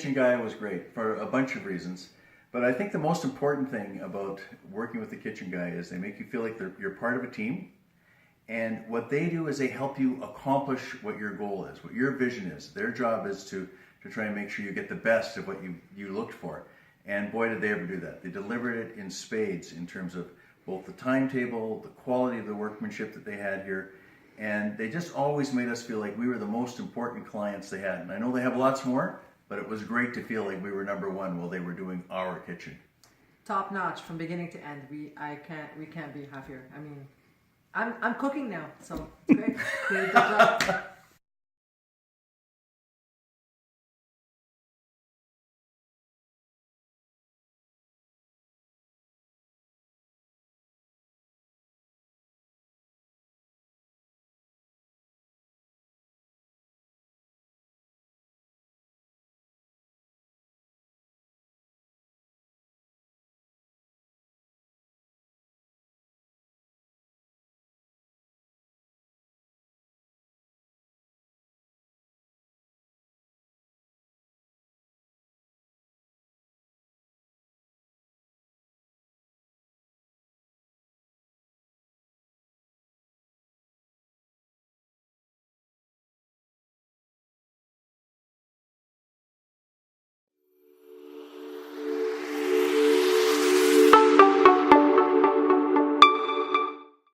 Kitchen Guy was great for a bunch of reasons. But I think the most important thing about working with the Kitchen Guy is they make you feel like you're part of a team. And what they do is they help you accomplish what your goal is, what your vision is. Their job is to try and make sure you get the best of what you looked for. And boy, did they ever do that. They delivered it in spades in terms of both the timetable, the quality of the workmanship that they had here. And they just always made us feel like we were the most important clients they had. And I know they have lots more, but it was great to feel like we were number one while they were doing our kitchen. Top notch from beginning to end. We can't be happier. I mean, I'm cooking now, so it's great. Good job.